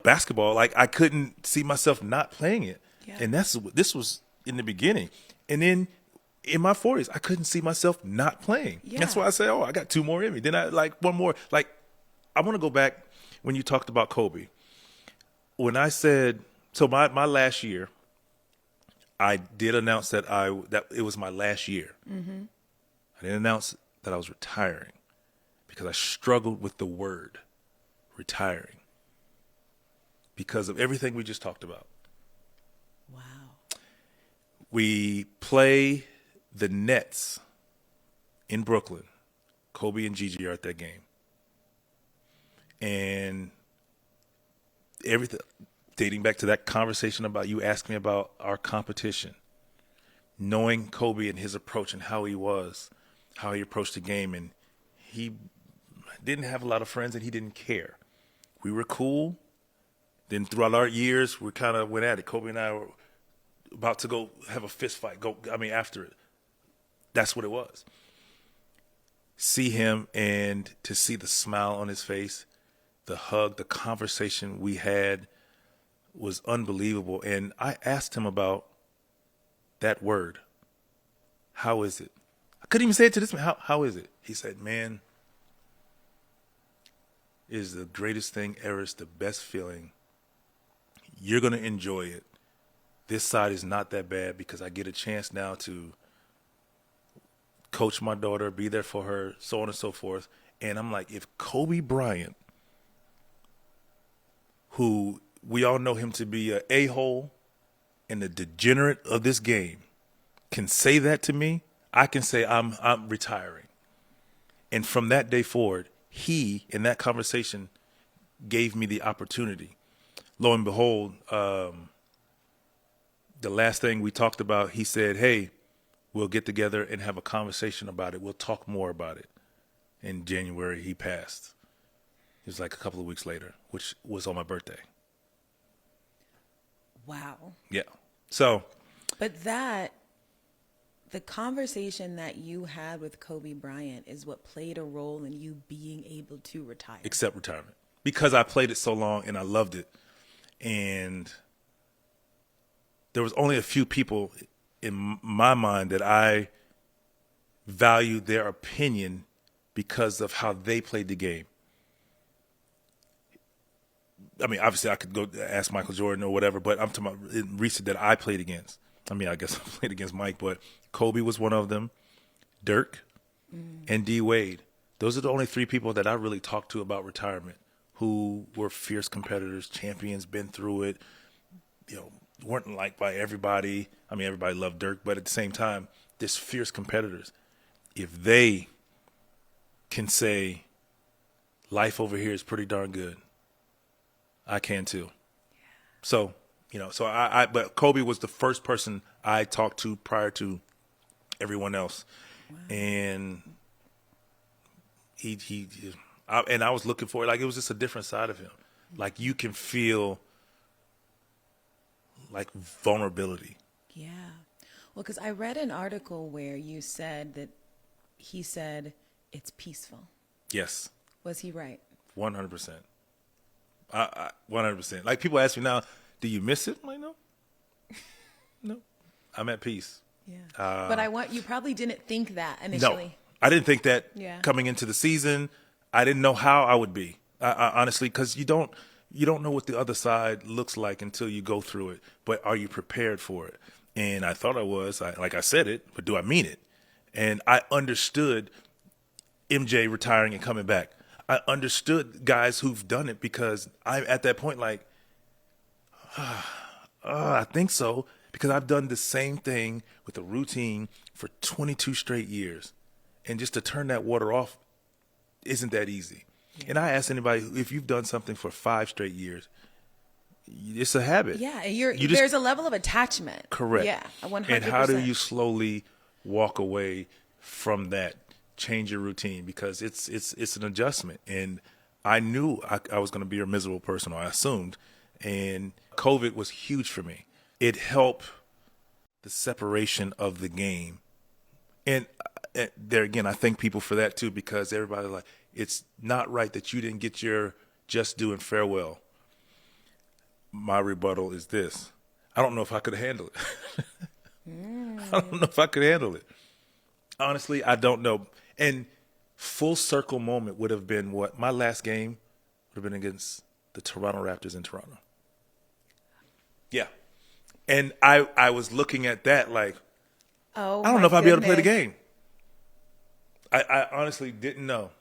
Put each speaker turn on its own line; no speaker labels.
basketball, like I couldn't see myself not playing it.
Yeah.
And this was in the beginning. And then in my 40s, I couldn't see myself not playing.
Yeah.
That's why I say, oh, I got 2 more in me. Then I like one more. Like, I want to go back when you talked about Kobe. When I said, so my last year, I did announce that it was my last year.
Mm-hmm.
I didn't announce that I was retiring because I struggled with the word retiring because of everything we just talked about.
Wow.
We play the Nets in Brooklyn. Kobe and Gigi are at that game. And everything, dating back to that conversation about you asking me about our competition, knowing Kobe and his approach and how he was, how he approached the game, and he didn't have a lot of friends and he didn't care. We were cool. Then throughout our years, we kind of went at it. Kobe and I were about to go have a fist fight. After it. That's what it was. See him and to see the smile on his face, the hug, the conversation we had was unbelievable. And I asked him about that word. How is it? I couldn't even say it to this man. How is it? He said, man, it is the greatest thing ever. It's the best feeling. You're going to enjoy it. This side is not that bad because I get a chance now to coach my daughter, be there for her, so on and so forth. And I'm like, if Kobe Bryant, who we all know him to be an a-hole and the degenerate of this game, can say that to me, I can say I'm retiring. And from that day forward, he, in that conversation, gave me the opportunity. Lo and behold, the last thing we talked about, he said, hey, we'll get together and have a conversation about it. We'll talk more about it. In January, he passed. It was like a couple of weeks later, which was on my birthday.
Wow.
Yeah. So.
But the conversation that you had with Kobe Bryant is what played a role in you being able to retire.
Accept retirement. Because I played it so long and I loved it. And there was only a few people in my mind that I valued their opinion because of how they played the game. I mean, obviously I could go ask Michael Jordan or whatever, but I'm talking about recent that I played against. I mean, I guess I played against Mike, but Kobe was one of them, Dirk, and D. Wade. Those are the only 3 people that I really talked to about retirement, who were fierce competitors, champions, been through it, weren't liked by everybody. I mean, everybody loved Dirk, but at the same time, this fierce competitors. If they can say life over here is pretty darn good, I can too. Yeah. So, but Kobe was the first person I talked to prior to everyone else. Wow. And I was looking for it. Like, it was just a different side of him. Like, you can feel like vulnerability.
Yeah. Well, because I read an article where you said that he said it's peaceful.
Yes.
Was he right?
100%. 100%. Like, people ask me now, do you miss it? I'm like, no. No. I'm at peace.
Yeah. But you probably didn't think that initially.
No. I didn't think that
coming
into the season. I didn't know how I would be. I honestly, because you don't know what the other side looks like until you go through it. But are you prepared for it? And I thought I was. Like I said it, but do I mean it? And I understood MJ retiring and coming back. I understood guys who've done it because I'm at that point like, I think so, because I've done the same thing with a routine for 22 straight years. And just to turn that water off isn't that easy. Yeah. And I ask anybody, if you've done something for 5 straight years, it's a habit.
Yeah, there's a level of attachment.
Correct.
Yeah, 100%.
And how do you slowly walk away from that, change your routine? Because it's an adjustment. And I knew I was going to be a miserable person, or I assumed. And COVID was huge for me. It helped the separation of the game. And there again, I thank people for that too, because everybody's like, it's not right that you didn't get your just due and farewell. my rebuttal is this. I don't know if I could handle it. I don't know if I could handle it. Honestly, I don't know. And full circle moment would have been what? My last game would have been against the Toronto Raptors in Toronto. Yeah. And I was looking at that like,
Oh,
I don't
my
know if I'd be able to play the
goodness.
game. I honestly didn't know.